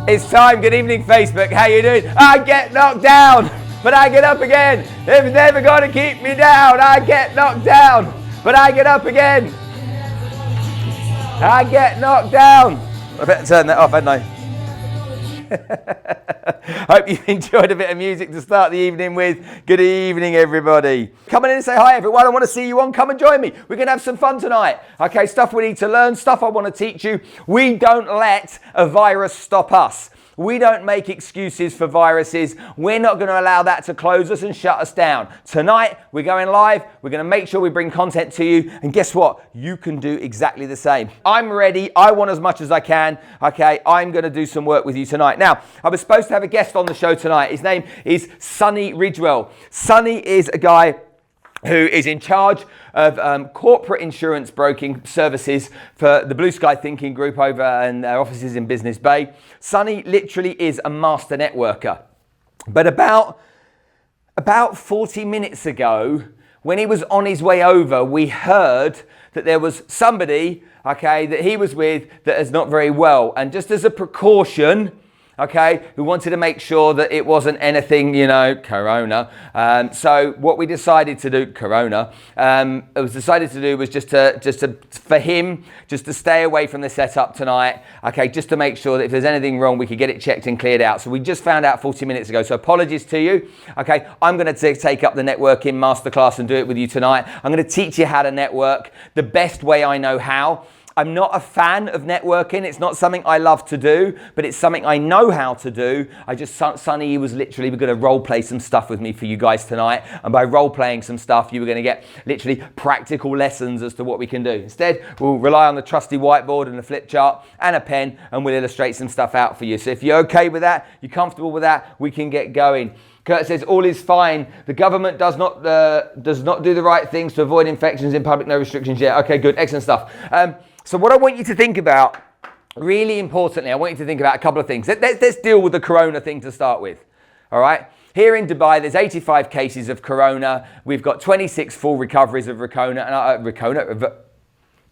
It's time. Good evening, Facebook. How you doing? I get knocked down, but I get up again. It's never going to keep me down. I get knocked down, but I get up again. I get knocked down. I better turn that off, hadn't I? Hope you enjoyed a bit of music to start the evening with. Good evening, everybody. Come on in and say hi, everyone. I want to see you on. Come and join me. We're going to have some fun tonight. Okay, stuff we need to learn, stuff I want to teach you. We don't let a virus stop us. We don't make excuses for viruses. We're not going to allow that to close us and shut us down. Tonight, we're going live. We're going to make sure we bring content to you. And guess what? You can do exactly the same. I'm ready. I want as much as I can. Okay, I'm going to do some work with you tonight. Now, I was supposed to have a guest on the show tonight. His name is Sonny Ridgewell. Sonny is a guy who is in charge of corporate insurance broking services for the Blue Sky Thinking Group over in their offices in Business Bay. Sonny literally is a master networker. But about 40 minutes ago, when he was on his way over, we heard that there was somebody, okay, that he was with that is not very well. And just as a precaution, okay, we wanted to make sure that it wasn't anything, corona. So what we decided to do, was just to stay away from the setup tonight, okay, just to make sure that if there's anything wrong, we could get it checked and cleared out. So we just found out 40 minutes ago. So apologies to you, okay. I'm going to take up the networking masterclass and do it with you tonight. I'm going to teach you how to network the best way I know how. I'm not a fan of networking. It's not something I love to do, but it's something I know how to do. Sonny was literally going to role play some stuff with me for you guys tonight. And by role playing some stuff, you were going to get literally practical lessons as to what we can do. Instead, we'll rely on the trusty whiteboard and a flip chart and a pen, and we'll illustrate some stuff out for you. So if you're okay with that, you're comfortable with that, we can get going. Kurt says, all is fine. The government does not do the right things to avoid infections in public. No restrictions yet. Okay, good. Excellent stuff. So what I want you to think about, really importantly, I want you to think about a couple of things. Let's deal with the corona thing to start with. All right. Here in Dubai, there's 85 cases of corona. We've got 26 full recoveries of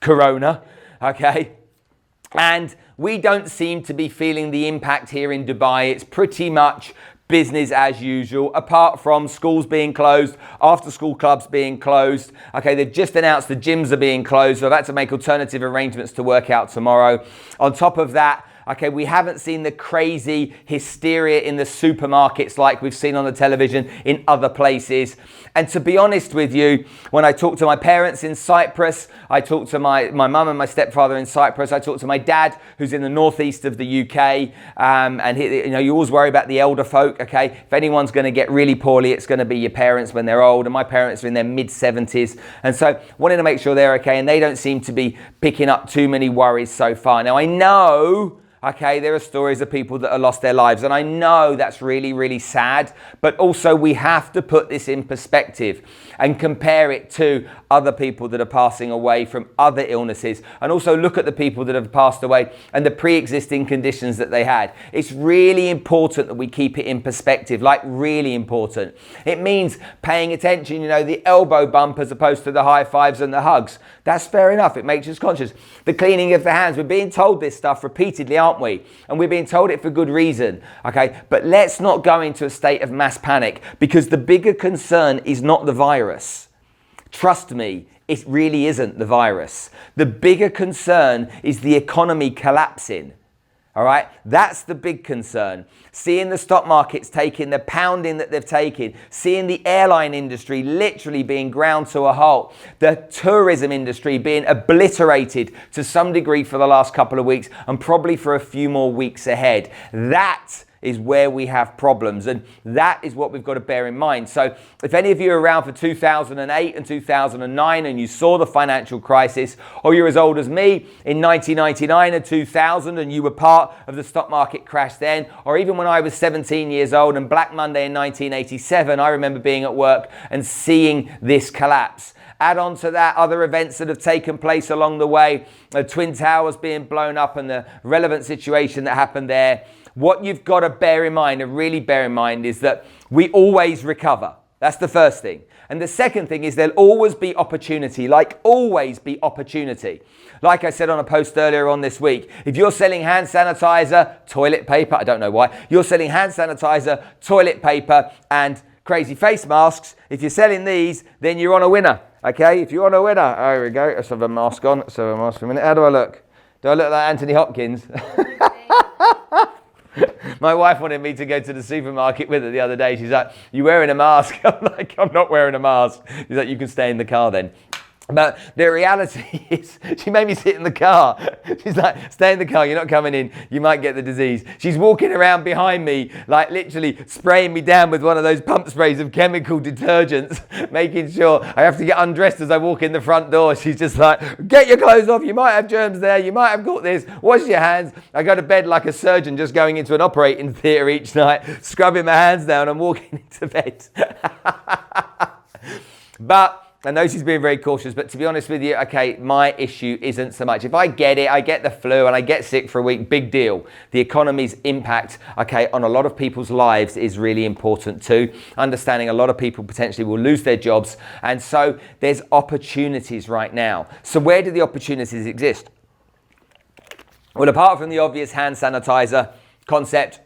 corona. Okay. And we don't seem to be feeling the impact here in Dubai. It's pretty much business as usual, apart from schools being closed, after school clubs being closed. Okay, they've just announced the gyms are being closed, so I've had to make alternative arrangements to work out tomorrow. On top of that, okay, we haven't seen the crazy hysteria in the supermarkets like we've seen on the television in other places. And to be honest with you, when I talk to my parents in Cyprus, I talk to my mum and my stepfather in Cyprus, I talk to my dad who's in the northeast of the UK, and you always worry about the elder folk, okay? If anyone's going to get really poorly, it's going to be your parents when they're old, and my parents are in their mid-70s, and so wanting to make sure they're okay, and they don't seem to be picking up too many worries so far. Now I know, okay, there are stories of people that have lost their lives, and I know that's really, really sad, but also we have to put this in perspective and compare it to other people that are passing away from other illnesses, and also look at the people that have passed away and the pre-existing conditions that they had. It's really important that we keep it in perspective, like really important. It means paying attention, the elbow bump as opposed to the high fives and the hugs. That's fair enough. It makes us conscious. The cleaning of the hands. We're being told this stuff repeatedly, aren't we? And we're being told it for good reason. Okay, but let's not go into a state of mass panic, because the bigger concern is not the virus. Trust me, it really isn't the virus. The bigger concern is the economy collapsing. All right, that's the big concern. Seeing the stock markets taking the pounding that they've taken, seeing the airline industry literally being ground to a halt, the tourism industry being obliterated to some degree for the last couple of weeks, and probably for a few more weeks ahead. That is where we have problems, and that is what we've got to bear in mind. So if any of you are around for 2008 and 2009 and you saw the financial crisis, or you're as old as me in 1999 and 2000 and you were part of the stock market crash then, or even when I was 17 years old and Black Monday in 1987, I remember being at work and seeing this collapse. Add on to that other events that have taken place along the way, the Twin Towers being blown up and the relevant situation that happened there. What you've got to bear in mind, and really bear in mind, is that we always recover. That's the first thing. And the second thing is there'll always be opportunity, like always be opportunity. Like I said on a post earlier on this week, if you're selling hand sanitizer, toilet paper, I don't know why, you're selling hand sanitizer, toilet paper, and crazy face masks, if you're selling these, then you're on a winner, okay? If you're on a winner, oh, here we go, let's have a mask on, let's have a mask for a minute. How do I look? Do I look like Anthony Hopkins? My wife wanted me to go to the supermarket with her the other day. She's like, you wearing a mask? I'm like, I'm not wearing a mask. She's like, you can stay in the car then. But the reality is, she made me sit in the car. She's like, stay in the car, you're not coming in, you might get the disease. She's walking around behind me, like literally spraying me down with one of those pump sprays of chemical detergents, making sure I have to get undressed as I walk in the front door. She's just like, get your clothes off, you might have germs there, you might have got this, wash your hands. I go to bed like a surgeon just going into an operating theatre each night, scrubbing my hands down and walking into bed. But I know she's being very cautious, but to be honest with you, okay, my issue isn't so much. If I get it, I get the flu and I get sick for a week, big deal. The economy's impact, okay, on a lot of people's lives is really important too. Understanding a lot of people potentially will lose their jobs. And so there's opportunities right now. So where do the opportunities exist? Well, apart from the obvious hand sanitizer concept,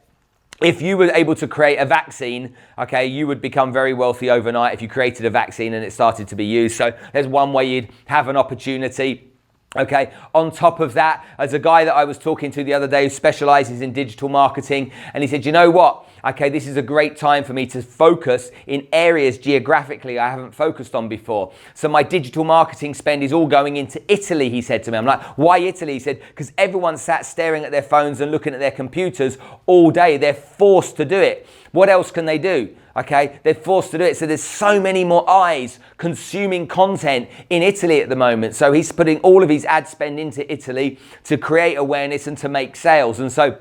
if you were able to create a vaccine, okay, you would become very wealthy overnight if you created a vaccine and it started to be used. So there's one way you'd have an opportunity. Okay, on top of that, as a guy that I was talking to the other day who specializes in digital marketing, and he said, you know what? Okay, this is a great time for me to focus in areas geographically I haven't focused on before. So my digital marketing spend is all going into Italy, he said to me. I'm like, why Italy? He said, because everyone sat staring at their phones and looking at their computers all day. They're forced to do it. What else can they do? Okay, they're forced to do it. So there's so many more eyes consuming content in Italy at the moment. So he's putting all of his ad spend into Italy to create awareness and to make sales. And so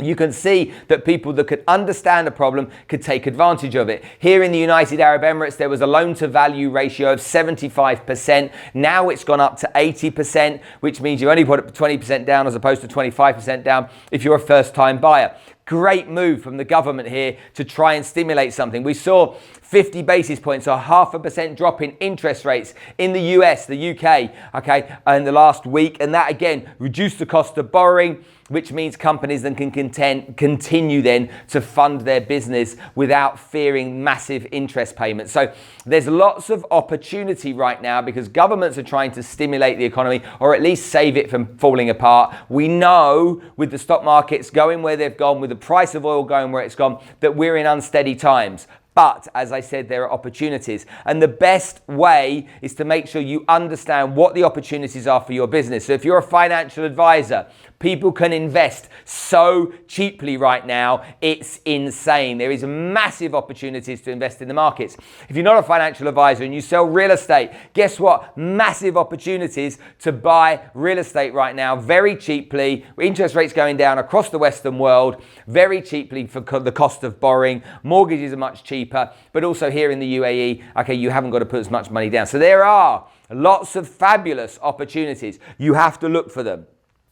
you can see that people that could understand a problem could take advantage of it. Here in the United Arab Emirates, there was a loan to value ratio of 75%. Now it's gone up to 80%, which means you only put 20% down as opposed to 25% down if you're a first time buyer. Great move from the government here to try and stimulate something. We saw 50 basis points or 0.5% drop in interest rates in the US, the UK, okay, in the last week. And that again reduced the cost of borrowing, which means companies then can continue then to fund their business without fearing massive interest payments. So there's lots of opportunity right now because governments are trying to stimulate the economy or at least save it from falling apart. We know with the stock markets going where they've gone, with the price of oil going where it's gone, that we're in unsteady times. But as I said, there are opportunities. And the best way is to make sure you understand what the opportunities are for your business. So if you're a financial advisor, people can invest so cheaply right now, it's insane. There is massive opportunities to invest in the markets. If you're not a financial advisor and you sell real estate, guess what? Massive opportunities to buy real estate right now, very cheaply. Interest rates going down across the Western world, very cheaply for the cost of borrowing. Mortgages are much cheaper, but also here in the UAE, okay, you haven't got to put as much money down. So there are lots of fabulous opportunities. You have to look for them.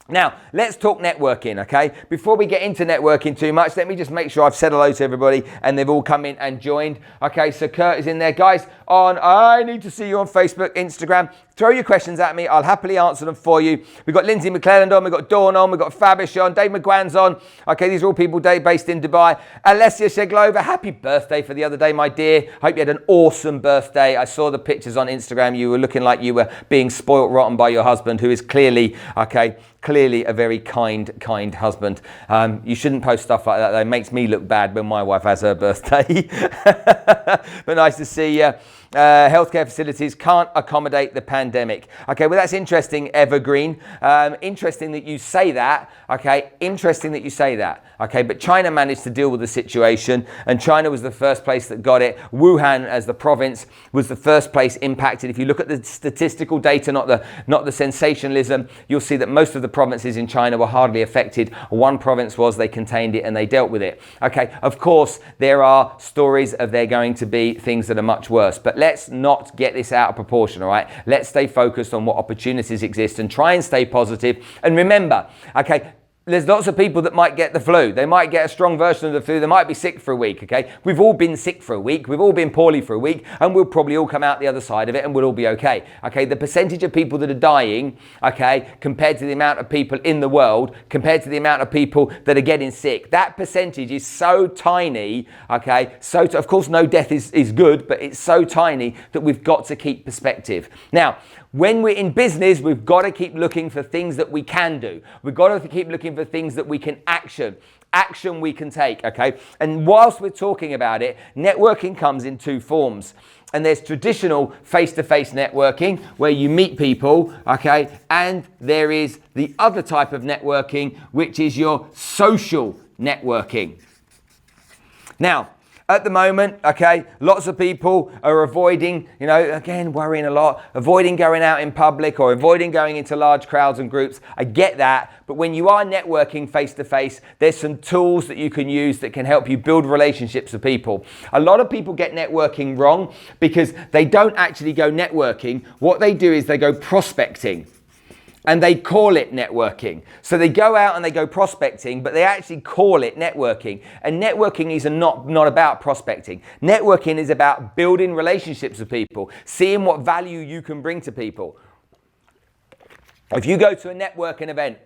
Now, let's talk networking, okay? Before we get into networking too much, let me just make sure I've said hello to everybody and they've all come in and joined. Okay, so Kurt is in there. Guys, I need to see you on Facebook, Instagram. Throw your questions at me. I'll happily answer them for you. We've got Lindsay McClelland on. We've got Dawn on. We've got Fabish on. Dave McGuan's on. Okay, these are all people based in Dubai. Alessia Sheglova, happy birthday for the other day, my dear. Hope you had an awesome birthday. I saw the pictures on Instagram. You were looking like you were being spoilt rotten by your husband, who is clearly a very kind husband. You shouldn't post stuff like that, though. It makes me look bad when my wife has her birthday. But nice to see you. Healthcare facilities can't accommodate the pandemic. Okay, well, that's interesting, Evergreen. Interesting that you say that. Okay, interesting that you say that. Okay, but China managed to deal with the situation, and China was the first place that got it. Wuhan, as the province, was the first place impacted. If you look at the statistical data, not the sensationalism, you'll see that most of the provinces in China were hardly affected. One province was, they contained it and they dealt with it. Okay, of course, there are stories of there going to be things that are much worse, but let's not get this out of proportion, all right? Let's stay focused on what opportunities exist and try and stay positive. And remember, okay, there's lots of people that might get the flu. They might get a strong version of the flu. They might be sick for a week, okay? We've all been sick for a week. We've all been poorly for a week, and we'll probably all come out the other side of it and we'll all be okay. Okay, the percentage of people that are dying, okay, compared to the amount of people in the world, compared to the amount of people that are getting sick, that percentage is so tiny, okay? So, of course, no death is good, but it's so tiny that we've got to keep perspective. Now, when we're in business, we've got to keep looking for things that we can do. We've got to keep looking for things that we can action we can take, okay? And whilst we're talking about it, networking comes in two forms. And there's traditional face-to-face networking where you meet people, okay? And there is the other type of networking, which is your social networking. Now, at the moment, okay, lots of people are avoiding, again, worrying a lot, avoiding going out in public or avoiding going into large crowds and groups. I get that. But when you are networking face to face, there's some tools that you can use that can help you build relationships with people. A lot of people get networking wrong because they don't actually go networking. What they do is they go prospecting. And they call it networking. So they go out and they go prospecting, but they actually call it networking. And networking is not about prospecting. Networking is about building relationships with people, seeing what value you can bring to people. If you go to a networking event,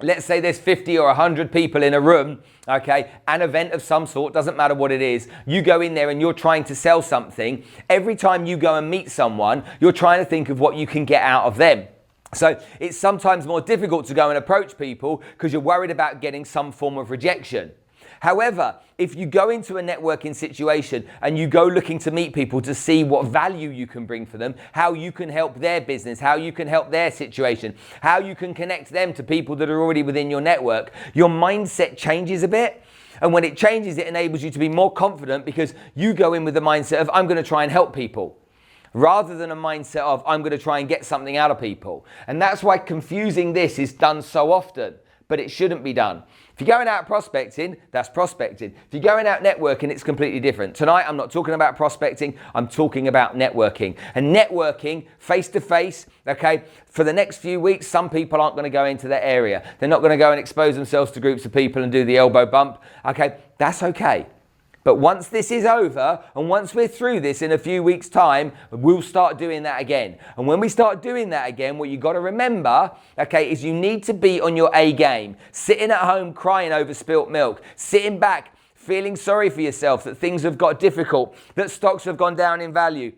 let's say there's 50 or 100 people in a room, okay, an event of some sort, doesn't matter what it is, you go in there and you're trying to sell something. Every time you go and meet someone, you're trying to think of what you can get out of them. So it's sometimes more difficult to go and approach people because you're worried about getting some form of rejection. However, if you go into a networking situation and you go looking to meet people to see what value you can bring for them, how you can help their business, how you can help their situation, how you can connect them to people that are already within your network, your mindset changes a bit. And when it changes, it enables you to be more confident because you go in with the mindset of, I'm going to try and help people, rather than a mindset of, I'm going to try and get something out of people. And that's why confusing this is done so often, but it shouldn't be done. If you're going out prospecting, that's prospecting. If you're going out networking, it's completely different. Tonight, I'm not talking about prospecting, I'm talking about networking. And networking, face-to-face, okay, for the next few weeks, some people aren't going to go into that area. They're not going to go and expose themselves to groups of people and do the elbow bump, okay? That's okay. But once this is over, and once we're through this in a few weeks' time, we'll start doing that again. And when we start doing that again, what you got to remember, okay, is you need to be on your A game. Sitting at home crying over spilt milk, sitting back, feeling sorry for yourself that things have got difficult, that stocks have gone down in value,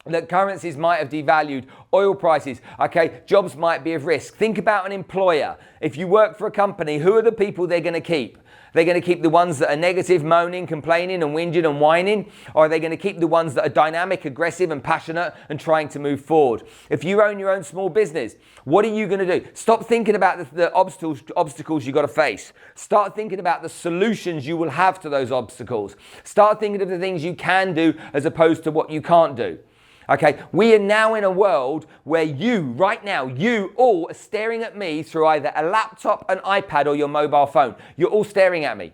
that currencies might have devalued, oil prices, okay, jobs might be of risk. Think about an employer. If you work for a company, who are the people they're going to keep? They're going to keep the ones that are negative, moaning, complaining and whinging and whining? Or are they going to keep the ones that are dynamic, aggressive and passionate and trying to move forward? If you own your own small business, what are you going to do? Stop thinking about the obstacles you've got to face. Start thinking about the solutions you will have to those obstacles. Start thinking of the things you can do as opposed to what you can't do. Okay, we are now in a world where right now, you all are staring at me through either a laptop, an iPad, or your mobile phone. You're all staring at me.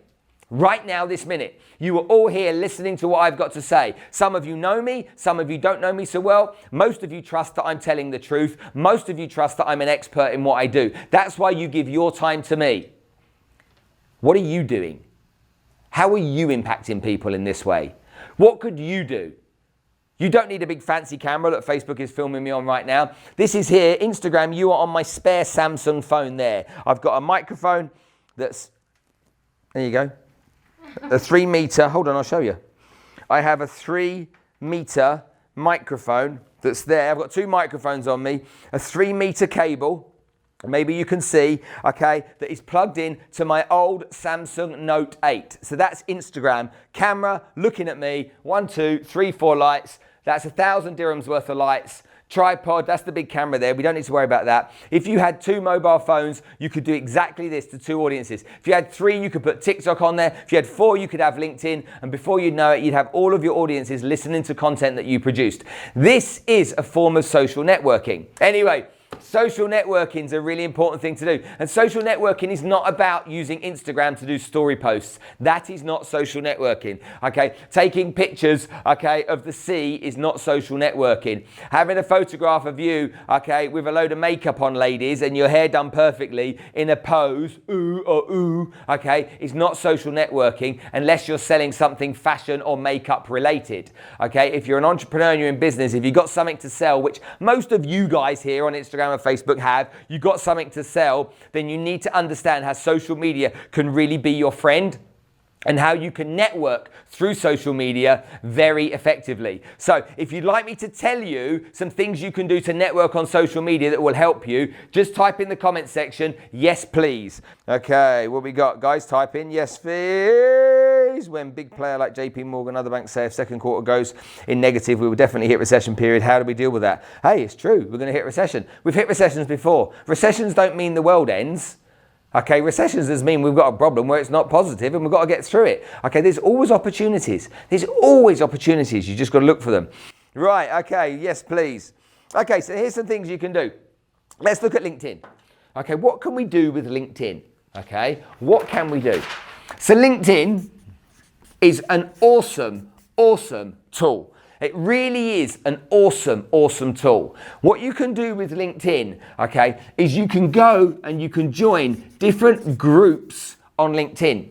Right now, this minute. You are all here listening to what I've got to say. Some of you know me, some of you don't know me so well. Most of you trust that I'm telling the truth. Most of you trust that I'm an expert in what I do. That's why you give your time to me. What are you doing? How are you impacting people in this way? What could you do? You don't need a big fancy camera that Facebook is filming me on right now. This is here, Instagram, you are on my spare Samsung phone there. I've got a microphone that's, there you go, a 3 meter, hold on, I'll show you. I have a 3 meter microphone that's there. I've got 2 microphones on me, a 3 meter cable, maybe you can see, okay, that is plugged in to my old Samsung Note 8. So that's Instagram, camera, looking at me, 1, 2, 3, 4 lights. That's 1,000 dirhams worth of lights. Tripod, that's the big camera there. We don't need to worry about that. If you had 2 mobile phones, you could do exactly this to 2 audiences. If you had 3, you could put TikTok on there. If you had 4, you could have LinkedIn. And before you know it, you'd have all of your audiences listening to content that you produced. This is a form of social networking. Anyway, Social networking is a really important thing to do. And social networking is not about using Instagram to do story posts. That is not social networking, okay? Taking pictures, okay, of the sea is not social networking. Having a photograph of you, okay, with a load of makeup on, ladies, and your hair done perfectly in a pose, ooh or ooh, okay, is not social networking unless you're selling something fashion or makeup related, okay? If you're an entrepreneur and you're in business, if you've got something to sell, which most of you guys here on Instagram and Facebook have, you've got something to sell, then you need to understand how social media can really be your friend and how you can network through social media very effectively. So if you'd like me to tell you some things you can do to network on social media that will help you, just type in the comment section, yes please. Okay, what we got? Guys, type in yes please. When big player like JP Morgan, other banks say if second quarter goes in negative, we will definitely hit recession period. How do we deal with that? Hey, it's true, we're gonna hit recession. We've hit recessions before. Recessions don't mean the world ends. Okay, recessions does mean we've got a problem where it's not positive and we've got to get through it. Okay, there's always opportunities. There's always opportunities. You just got to look for them. Right, okay, yes, please. Okay, so here's some things you can do. Let's look at LinkedIn. Okay, what can we do with LinkedIn? Okay, what can we do? So LinkedIn is an awesome tool. It really is an awesome tool. What you can do with LinkedIn, okay, is you can go and you can join different groups on LinkedIn.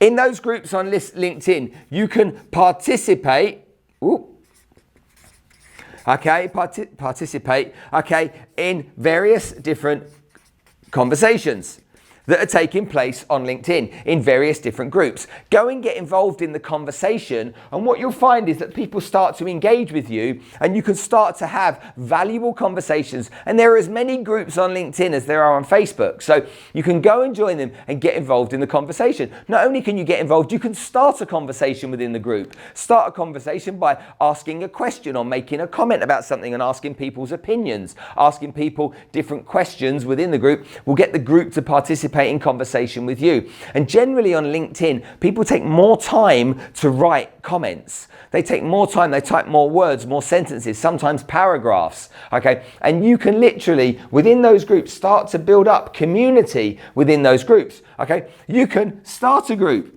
In those groups on LinkedIn, you can participate, in various different conversations that are taking place on LinkedIn in various different groups. Go and get involved in the conversation, and what you'll find is that people start to engage with you and you can start to have valuable conversations. And there are as many groups on LinkedIn as there are on Facebook. So you can go and join them and get involved in the conversation. Not only can you get involved, you can start a conversation within the group. Start a conversation by asking a question or making a comment about something and asking people's opinions. Asking people different questions within the group will get the group to participate in conversation with you. And generally on LinkedIn, people take more time to write comments. They take more time, they type more words, more sentences, sometimes paragraphs, okay? And you can literally, within those groups, start to build up community within those groups, okay? You can start a group.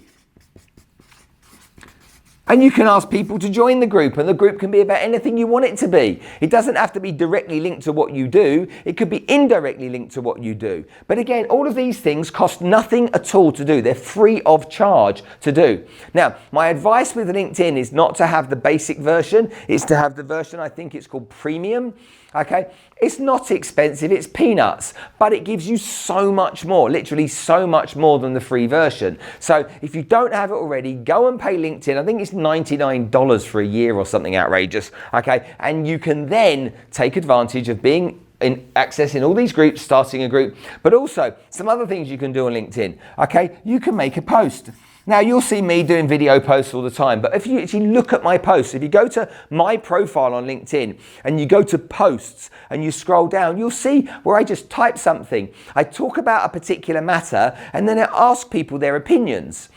And you can ask people to join the group, and the group can be about anything you want it to be. It doesn't have to be directly linked to what you do. It could be indirectly linked to what you do. But again, all of these things cost nothing at all to do. They're free of charge to do. Now, my advice with LinkedIn is not to have the basic version. It's to have the version, I think it's called Premium. Okay, it's not expensive, it's peanuts, but it gives you so much more, literally so much more than the free version. So if you don't have it already, go and pay LinkedIn. I think it's $99 for a year or something outrageous. Okay, and you can then take advantage of being accessing all these groups, starting a group, but also some other things you can do on LinkedIn. Okay, you can make a post. Now, you'll see me doing video posts all the time, but if you look at my posts, if you go to my profile on LinkedIn and you go to posts and you scroll down, you'll see where I just type something. I talk about a particular matter and then I ask people their opinions.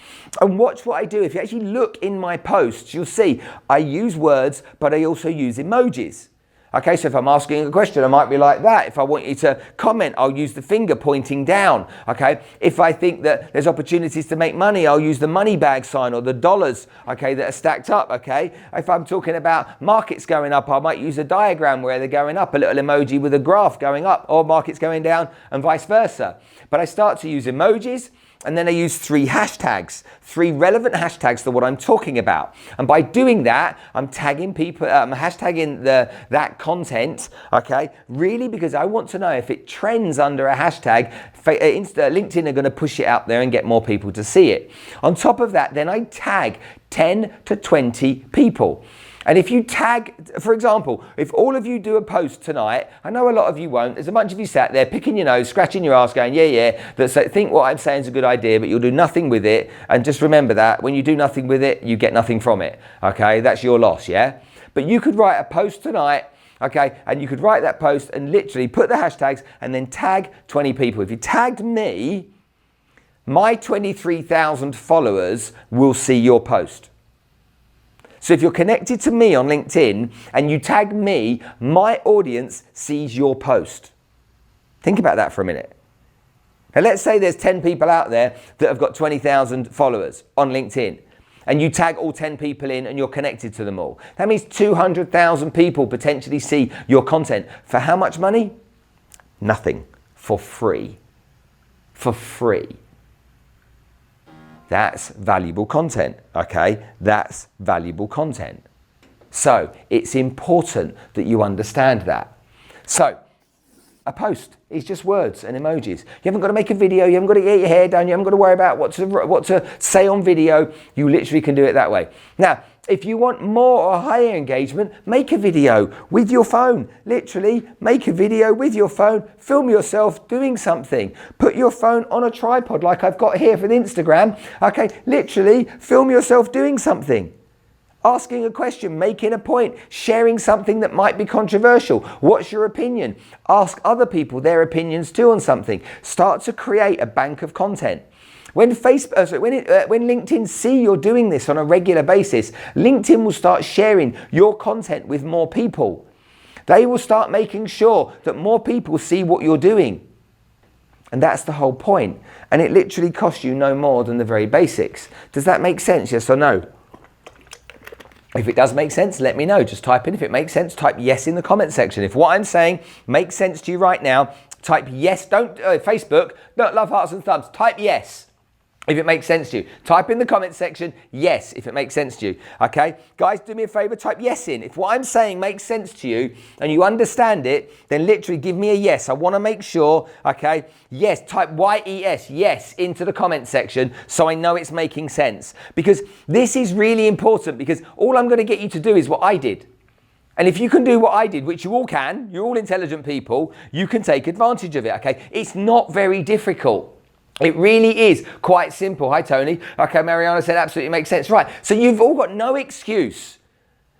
And watch what I do. If you actually look in my posts, you'll see I use words, but I also use emojis. Okay, so if I'm asking a question, I might be like that. If I want you to comment, I'll use the finger pointing down. Okay, if I think that there's opportunities to make money, I'll use the money bag sign or the dollars, okay, that are stacked up. Okay, if I'm talking about markets going up, I might use a diagram where they're going up, a little emoji with a graph going up, or markets going down, and vice versa. But I start to use emojis. And then I use 3 hashtags, 3 relevant hashtags to what I'm talking about. And by doing that, I'm tagging people, I'm hashtagging that content, okay, really because I want to know if it trends under a hashtag, LinkedIn are going to push it out there and get more people to see it. On top of that, then I tag 10 to 20 people. And if you tag, for example, if all of you do a post tonight, I know a lot of you won't, there's a bunch of you sat there picking your nose, scratching your ass going, that think what I'm saying is a good idea, but you'll do nothing with it. And just remember that when you do nothing with it, you get nothing from it. Okay, that's your loss, yeah? But you could write a post tonight, okay, and you could write that post and literally put the hashtags and then tag 20 people. If you tagged me, my 23,000 followers will see your post. So if you're connected to me on LinkedIn and you tag me, my audience sees your post. Think about that for a minute. Now let's say there's 10 people out there that have got 20,000 followers on LinkedIn, and you tag all 10 people in and you're connected to them all. That means 200,000 people potentially see your content. For how much money? Nothing. For free. For free. That's valuable content, okay? That's valuable content. So it's important that you understand that. So a post is just words and emojis. You haven't got to make a video. You haven't got to get your hair done. You haven't got to worry about what to say on video. You literally can do it that way. Now, if you want more or higher engagement, make a video with your phone. Literally, make a video with your phone. Film yourself doing something. Put your phone on a tripod like I've got here for the Instagram. Okay, literally, film yourself doing something. Asking a question, making a point, sharing something that might be controversial. What's your opinion? Ask other people their opinions too on something. Start to create a bank of content. When LinkedIn see you're doing this on a regular basis, LinkedIn will start sharing your content with more people. They will start making sure that more people see what you're doing. And that's the whole point. And it literally costs you no more than the very basics. Does that make sense? Yes or no? If it does make sense, let me know. Just type in, if it makes sense, type yes in the comment section. If what I'm saying makes sense to you right now, type yes. Don't, Facebook, don't love hearts and thumbs. Type yes if it makes sense to you. Type in the comment section, yes, if it makes sense to you. Okay? Guys, do me a favor, type yes in. If what I'm saying makes sense to you and you understand it, then literally give me a yes. I want to make sure, okay? Yes, type Y-E-S, yes, into the comment section so I know it's making sense. Because this is really important, because all I'm going to get you to do is what I did. And if you can do what I did, which you all can, you're all intelligent people, you can take advantage of it, okay? It's not very difficult. It really is quite simple. Hi, Tony. Okay, Mariana said absolutely makes sense. Right, so you've all got no excuse.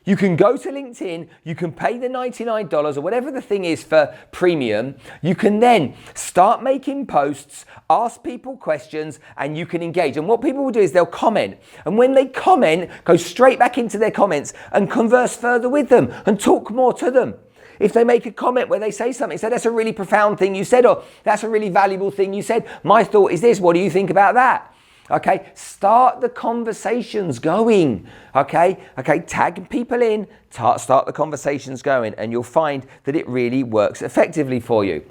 You can go to LinkedIn, you can pay the $99 or whatever the thing is for premium. You can then start making posts, ask people questions, and you can engage. And what people will do is they'll comment. And when they comment, go straight back into their comments and converse further with them and talk more to them. If they make a comment where they say something, say that's a really profound thing you said, or that's a really valuable thing you said. My thought is this, what do you think about that? Okay, start the conversations going. Okay, tag people in, start the conversations going, and you'll find that it really works effectively for you.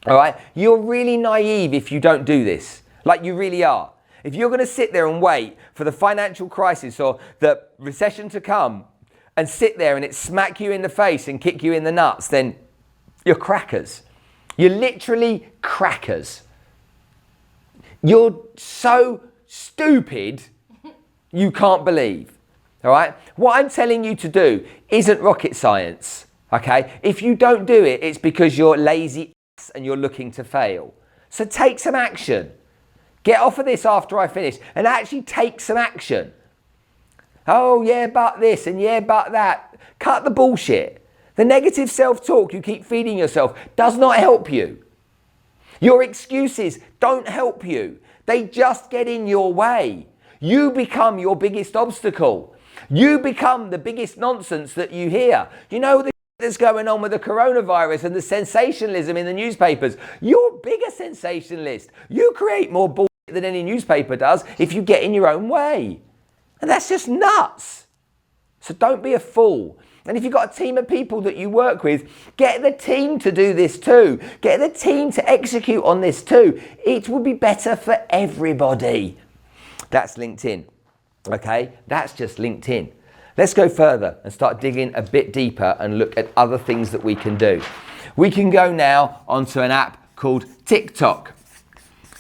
All right, you're really naive if you don't do this, like you really are. If you're going to sit there and wait for the financial crisis or the recession to come, and sit there and it smack you in the face and kick you in the nuts, then you're crackers. You're literally crackers. You're so stupid, you can't believe. All right? What I'm telling you to do isn't rocket science. Okay? If you don't do it, it's because you're lazy and you're looking to fail. So take some action. Get off of this after I finish and actually take some action. Oh, yeah, but this and yeah, but that. Cut the bullshit. The negative self-talk you keep feeding yourself does not help you. Your excuses don't help you. They just get in your way. You become your biggest obstacle. You become the biggest nonsense that you hear. You know that's going on with the coronavirus and the sensationalism in the newspapers. You're a bigger sensationalist. You create more bullshit than any newspaper does if you get in your own way. And that's just nuts. So don't be a fool. And if you've got a team of people that you work with, get the team to do this too. Get the team to execute on this too. It will be better for everybody. That's LinkedIn. Okay? That's just LinkedIn. Let's go further and start digging a bit deeper and look at other things that we can do. We can go now onto an app called TikTok.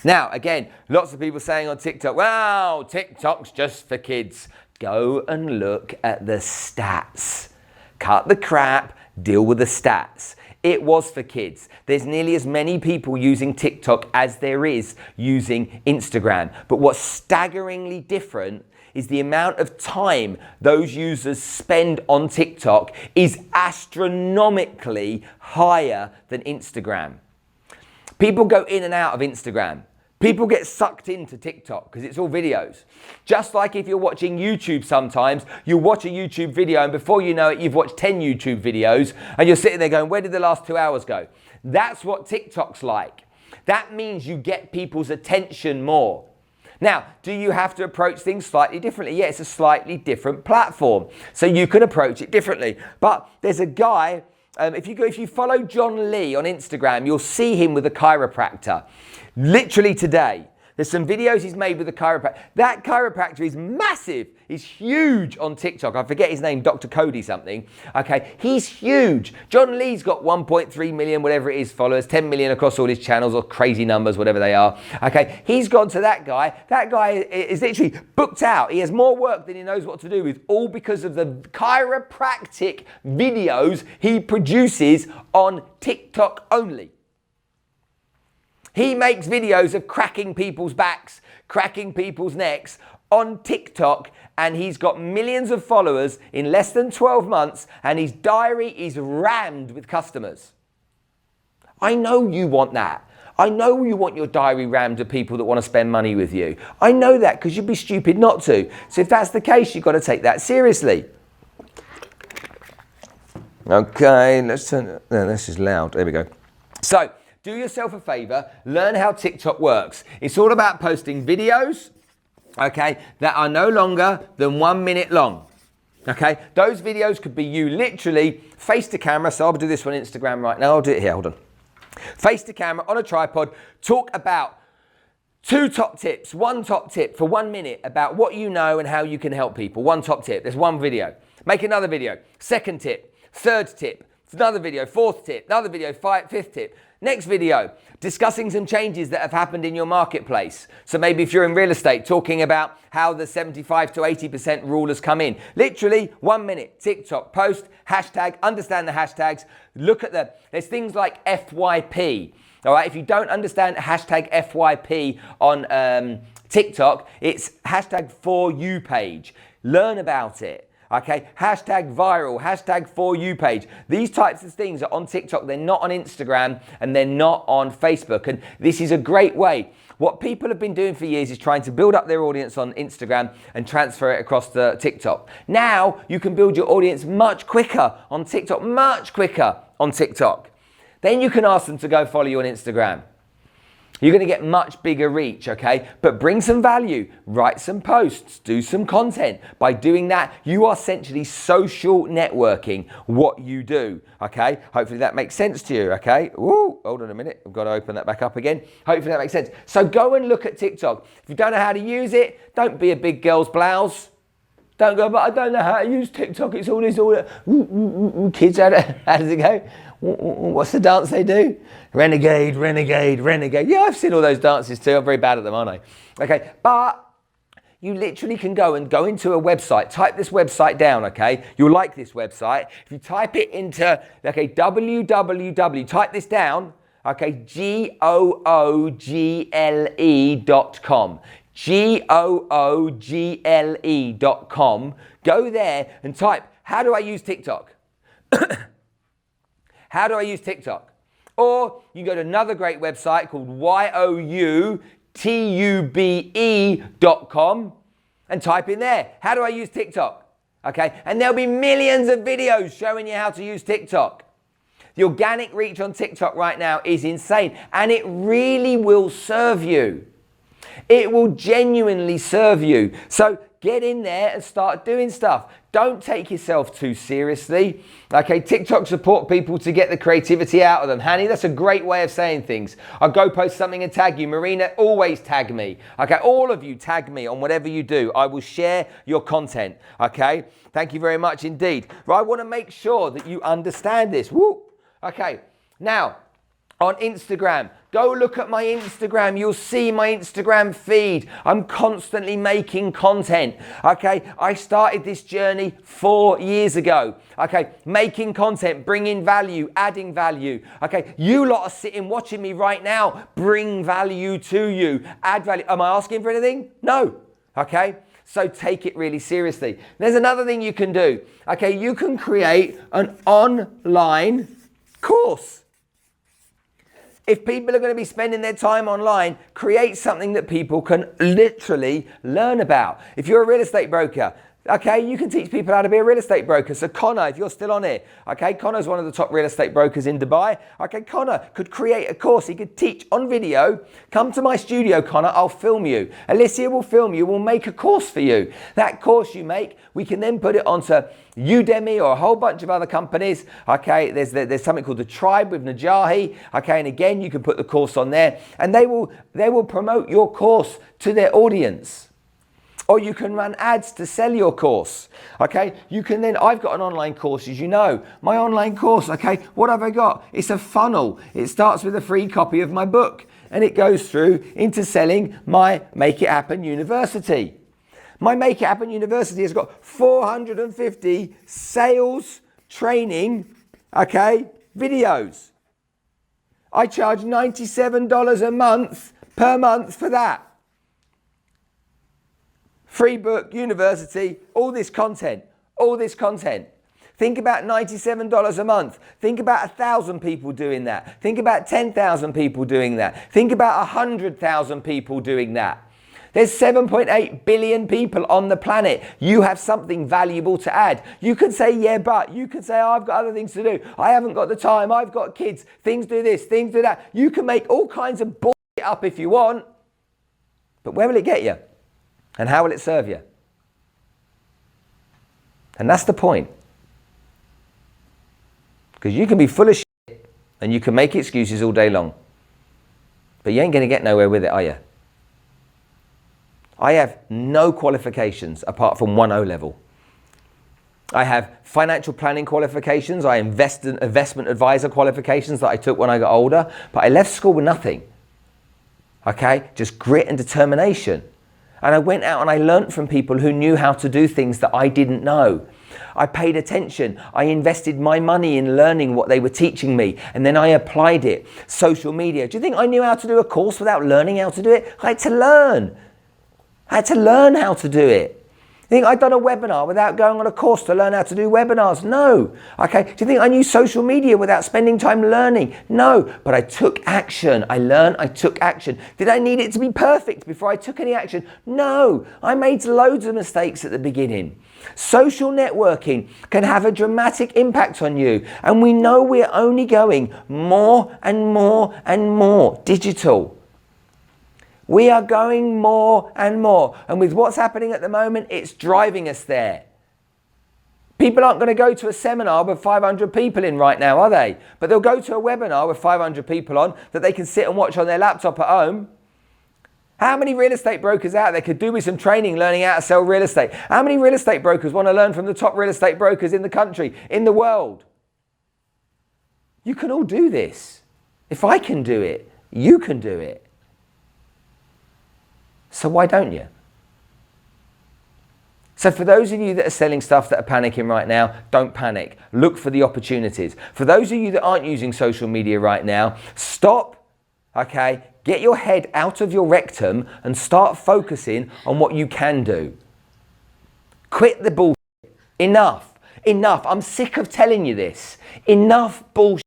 Now, again, lots of people saying on TikTok, wow, TikTok's just for kids. Go and look at the stats. Cut the crap, deal with the stats. It was for kids. There's nearly as many people using TikTok as there is using Instagram. But what's staggeringly different is the amount of time those users spend on TikTok is astronomically higher than Instagram. People go in and out of Instagram. People get sucked into TikTok because it's all videos. Just like if you're watching YouTube sometimes, you watch a YouTube video and before you know it, you've watched 10 YouTube videos and you're sitting there going, where did the last 2 hours go? That's what TikTok's like. That means you get people's attention more. Now, do you have to approach things slightly differently? Yeah, it's a slightly different platform, so you can approach it differently. But there's a guy, if you follow John Lee on Instagram, you'll see him with a chiropractor. Literally today, there's some videos he's made with a chiropractor. That chiropractor is massive. He's huge on TikTok. I forget his name, Dr. Cody something. Okay, he's huge. John Lee's got 1.3 million, whatever it is, followers, 10 million across all his channels, or crazy numbers, whatever they are. Okay, he's gone to that guy. That guy is literally booked out. He has more work than he knows what to do with, all because of the chiropractic videos he produces on TikTok only. He makes videos of cracking people's backs, cracking people's necks on TikTok, and he's got millions of followers in less than 12 months, and his diary is rammed with customers. I know you want that. I know you want your diary rammed with people that want to spend money with you. I know that, because you'd be stupid not to. So if that's the case, you've got to take that seriously. Okay, let's turn, no, this is loud. There we go. So, do yourself a favor, learn how TikTok works. It's all about posting videos, okay, that are no longer than 1 minute long. Okay, those videos could be you literally face to camera. So I'll do this on Instagram right now. I'll do it here, hold on. Face to camera on a tripod, talk about 2 top tips, 1 top tip for 1 minute about what you know and how you can help people. 1 top tip, there's 1 video. Make another video, 2nd tip, 3rd tip, another video, 4th tip, another video, 5th tip. Next video, discussing some changes that have happened in your marketplace. So maybe if you're in real estate, talking about how the 75 to 80% rule has come in. Literally 1 minute, TikTok post, hashtag, understand the hashtags, look at there's things like FYP. All right, if you don't understand hashtag FYP on TikTok, it's hashtag for you page. Learn about it. Okay, hashtag viral, hashtag for you page. These types of things are on TikTok. They're not on Instagram and they're not on Facebook. And this is a great way. What people have been doing for years is trying to build up their audience on Instagram and transfer it across to TikTok. Now you can build your audience much quicker on TikTok, Then you can ask them to go follow you on Instagram. You're going to get much bigger reach, okay? But bring some value, write some posts, do some content. By doing that, you are essentially social networking what you do, okay? Hopefully that makes sense to you, okay? Ooh, hold on a minute. I've got to open that back up again. Hopefully that makes sense. So go and look at TikTok. If you don't know how to use it, don't be a big girl's blouse. Don't go, but I don't know how to use TikTok. It's all this, kids, how does it go? What's the dance they do? Renegade, renegade, renegade. Yeah, I've seen all those dances too. I'm very bad at them, aren't I? Okay, but you literally can go into a website, type this website down, okay? You'll like this website. If you type it into, okay, www, type this down, okay, google.com. google.com. Go there and type, how do I use TikTok? How do I use TikTok? Or you go to another great website called youtube.com and type in there, how do I use TikTok? Okay, and there'll be millions of videos showing you how to use TikTok. The organic reach on TikTok right now is insane, and it really will serve you. It will genuinely serve you. So get in there and start doing stuff. Don't take yourself too seriously. Okay, TikTok support people to get the creativity out of them. Hanny, that's a great way of saying things. I'll go post something and tag you. Marina, always tag me. Okay, all of you tag me on whatever you do. I will share your content. Okay, thank you very much indeed. But I want to make sure that you understand this. Woo. Okay, now on Instagram, go look at my Instagram. You'll see my Instagram feed. I'm constantly making content. Okay, I started this journey 4 years ago. Okay, making content, bringing value, adding value. Okay, you lot are sitting watching me right now. Bring value to you, add value. Am I asking for anything? No. Okay, so take it really seriously. There's another thing you can do. Okay, you can create an online course. If people are going to be spending their time online, create something that people can literally learn about. If you're a real estate broker, Okay, you can teach people how to be a real estate broker. So Connor, if you're still on here, okay, Connor's one of the top real estate brokers in Dubai. Okay, Connor could create a course. He could teach on video. Come to my studio, Connor, I'll film you. Alicia will film you. We'll make a course for you. That course you make, we can then put it onto Udemy or a whole bunch of other companies. Okay, there's something called the Tribe with Najahi. Okay, and again, you can put the course on there and they will promote your course to their audience. Or you can run ads to sell your course, okay? You can then, I've got an online course, as you know. My online course, okay, what have I got? It's a funnel. It starts with a free copy of my book and it goes through into selling my Make It Happen University. My Make It Happen University has got 450 sales training, okay, videos. I charge $97 a month per month for that. Free book, university, all this content. Think about $97 a month. Think about 1,000 people doing that. Think about 10,000 people doing that. Think about 100,000 people doing that. There's 7.8 billion people on the planet. You have something valuable to add. You could say, yeah, but. You could say, oh, I've got other things to do. I haven't got the time. I've got kids. Things do this, things do that. You can make all kinds of bullshit up if you want. But where will it get you? And how will it serve you? And that's the point. Because you can be full of shit and you can make excuses all day long. But you ain't going to get nowhere with it, are you? I have no qualifications apart from 1 O-level. I have financial planning qualifications. I investment advisor qualifications that I took when I got older. But I left school with nothing. Okay? Just grit and determination. And I went out and I learned from people who knew how to do things that I didn't know. I paid attention. I invested my money in learning what they were teaching me. And then I applied it. Social media. Do you think I knew how to do a course without learning how to do it? I had to learn. I had to learn how to do it. You think I'd done a webinar without going on a course to learn how to do webinars? No. Okay. Do you think I knew social media without spending time learning? No. But I took action. I learned, I took action. Did I need it to be perfect before I took any action? No. I made loads of mistakes at the beginning. Social networking can have a dramatic impact on you. And we know we're only going more and more and more digital. We are going more and more. And with what's happening at the moment, it's driving us there. People aren't going to go to a seminar with 500 people in right now, are they? But they'll go to a webinar with 500 people on that they can sit and watch on their laptop at home. How many real estate brokers out there could do with some training learning how to sell real estate? How many real estate brokers want to learn from the top real estate brokers in the country, in the world? You can all do this. If I can do it, you can do it. So why don't you? So for those of you that are selling stuff that are panicking right now, don't panic. Look for the opportunities. For those of you that aren't using social media right now, stop, okay? Get your head out of your rectum and start focusing on what you can do. Quit the bullshit. Enough. I'm sick of telling you this. Enough bullshit.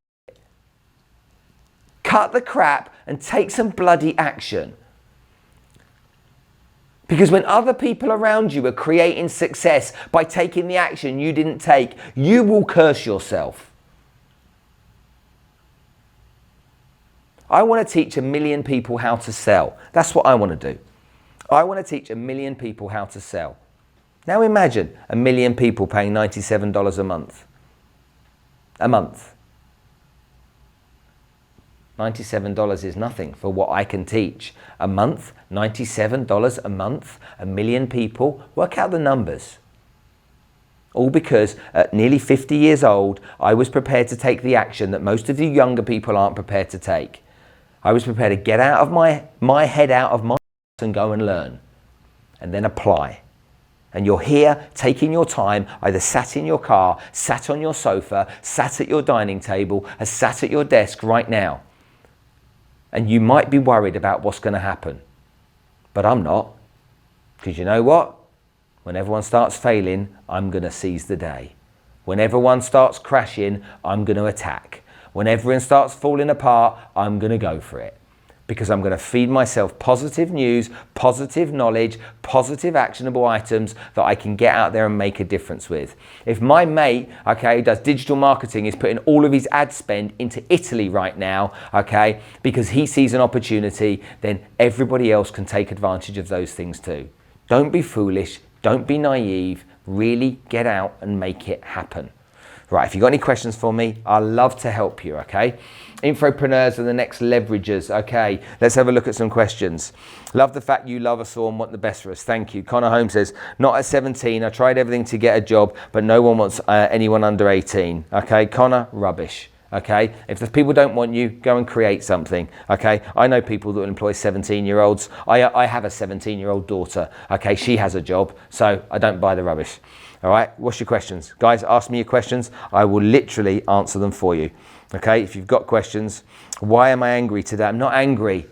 Cut the crap and take some bloody action. Because when other people around you are creating success by taking the action you didn't take, you will curse yourself. I want to teach 1 million people how to sell. That's what I want to do. I want to teach 1 million people how to sell. Now imagine 1 million people paying $97 a month. A month. $97 is nothing for what I can teach. A month, $97 a month, 1 million people. Work out the numbers. All because at nearly 50 years old, I was prepared to take the action that most of you younger people aren't prepared to take. I was prepared to get out of my head out of my and go and learn. And then apply. And you're here taking your time, either sat in your car, sat on your sofa, sat at your dining table, or sat at your desk right now. And you might be worried about what's going to happen. But I'm not. Because you know what? When everyone starts failing, I'm going to seize the day. When everyone starts crashing, I'm going to attack. When everyone starts falling apart, I'm going to go for it. because I'm going to feed myself positive news, positive knowledge, positive actionable items that I can get out there and make a difference with. If my mate, okay, does digital marketing, is putting all of his ad spend into Italy right now, okay, because he sees an opportunity, then everybody else can take advantage of those things too. Don't be foolish, don't be naive, really get out and make it happen. Right, if you've got any questions for me, I'd love to help you, okay? Infopreneurs are the next leveragers, okay? Let's have a look at some questions. Love the fact you love us all and want the best for us. Thank you. Connor Holmes says, not at 17, I tried everything to get a job, but no one wants anyone under 18. Okay, Connor, rubbish. Okay, if the people don't want you, go and create something. Okay, I know people that will employ 17-year-olds. I have a 17-year-old daughter. Okay, she has a job, so I don't buy the rubbish. All right, what's your questions? Guys, ask me your questions. I will literally answer them for you. Okay, if you've got questions, why am I angry today? I'm not angry.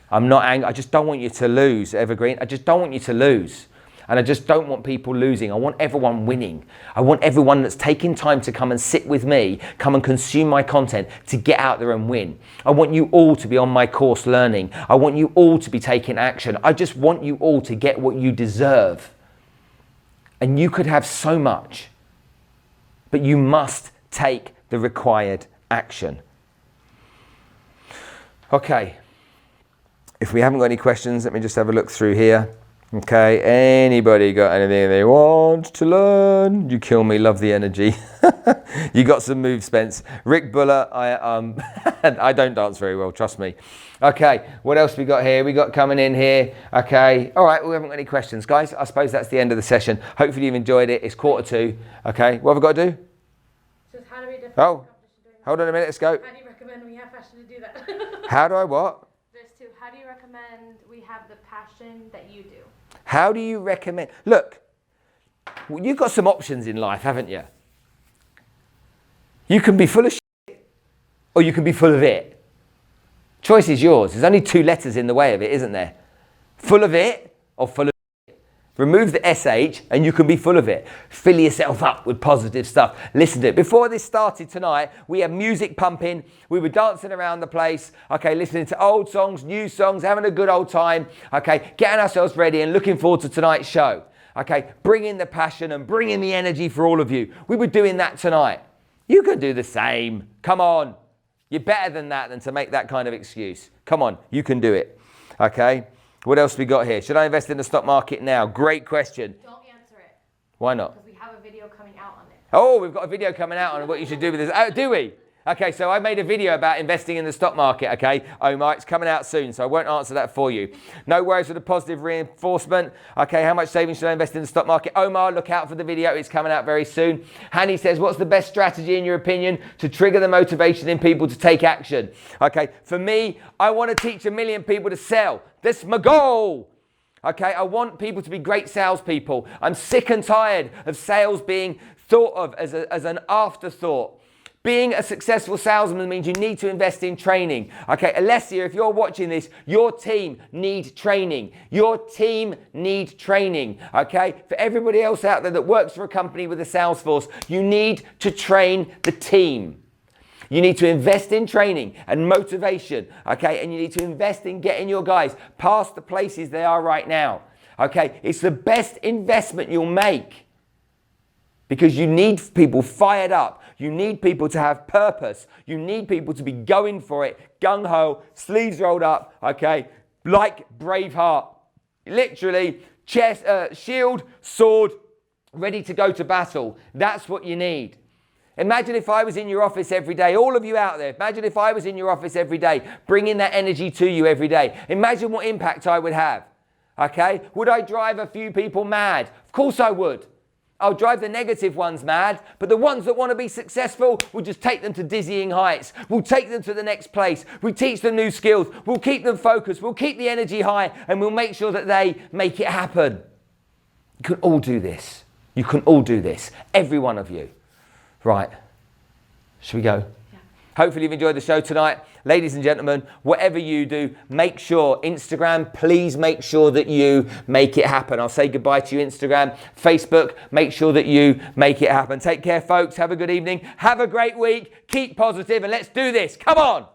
I'm not angry. I just don't want you to lose, Evergreen. I just don't want you to lose. And I just don't want people losing. I want everyone winning. I want everyone that's taking time to come and sit with me, come and consume my content, to get out there and win. I want you all to be on my course learning. I want you all to be taking action. I just want you all to get what you deserve. And you could have so much, but you must take the required action. Okay, if we haven't got any questions, let me just have a look through here. Okay, anybody got anything they want to learn? You kill me, love the energy. You got some moves, Spence. Rick Buller, I don't dance very well, trust me. Okay, what else we got here? We got coming in here. Okay, all right, we haven't got any questions. Guys, I suppose that's the end of the session. Hopefully you've enjoyed it. It's 1:45. Okay, what have I got to do? Just how do we define Oh, hold on a minute, let's go. How do you recommend we have passion to do that? How do I what? There's two. How do you recommend we have the passion that you do? How do you recommend? Look, you've got some options in life, haven't you? You can be full of shit or you can be full of it. Choice is yours. There's only two letters in the way of it, isn't there? Full of it or full of it. Remove the SH and you can be full of it. Fill yourself up with positive stuff. Listen to it. Before this started tonight, we had music pumping. We were dancing around the place, okay, listening to old songs, new songs, having a good old time, okay, getting ourselves ready and looking forward to tonight's show, okay, bringing the passion and bringing the energy for all of you. We were doing that tonight. You can do the same. Come on. You're better than that, than to make that kind of excuse. Come on, you can do it, okay? What else we got here? Should I invest in the stock market now? Great question. Don't answer it. Why not? Because we have a video coming out on it. Oh, we've got a video coming out on what you should do with this. Oh, do we? Okay, so I made a video about investing in the stock market, okay? Omar, it's coming out soon, so I won't answer that for you. No worries with the positive reinforcement. Okay, how much savings should I invest in the stock market? Omar, look out for the video. It's coming out very soon. Hanny says, what's the best strategy in your opinion to trigger the motivation in people to take action? Okay, for me, I want to teach 1 million people to sell. That's my goal. Okay, I want people to be great salespeople. I'm sick and tired of sales being thought of as an afterthought. Being a successful salesman means you need to invest in training. Okay, Alessia, if you're watching this, your team need training. Your team need training, okay? For everybody else out there that works for a company with a sales force, you need to train the team. You need to invest in training and motivation, okay? And you need to invest in getting your guys past the places they are right now, okay? It's the best investment you'll make because you need people fired up. You need people to have purpose. You need people to be going for it, gung-ho, sleeves rolled up, okay, like Braveheart. Literally, chest, shield, sword, ready to go to battle. That's what you need. Imagine if I was in your office every day, all of you out there, imagine if I was in your office every day, bringing that energy to you every day. Imagine what impact I would have, okay? Would I drive a few people mad? Of course I would. I'll drive the negative ones mad, but the ones that want to be successful, we'll just take them to dizzying heights. We'll take them to the next place. We teach them new skills. We'll keep them focused. We'll keep the energy high, and we'll make sure that they make it happen. You can all do this. You can all do this. Every one of you. Right. Should we go? Hopefully you've enjoyed the show tonight. Ladies and gentlemen, whatever you do, make sure, Instagram, please make sure that you make it happen. I'll say goodbye to you, Instagram. Facebook, make sure that you make it happen. Take care, folks. Have a good evening. Have a great week. Keep positive and let's do this. Come on.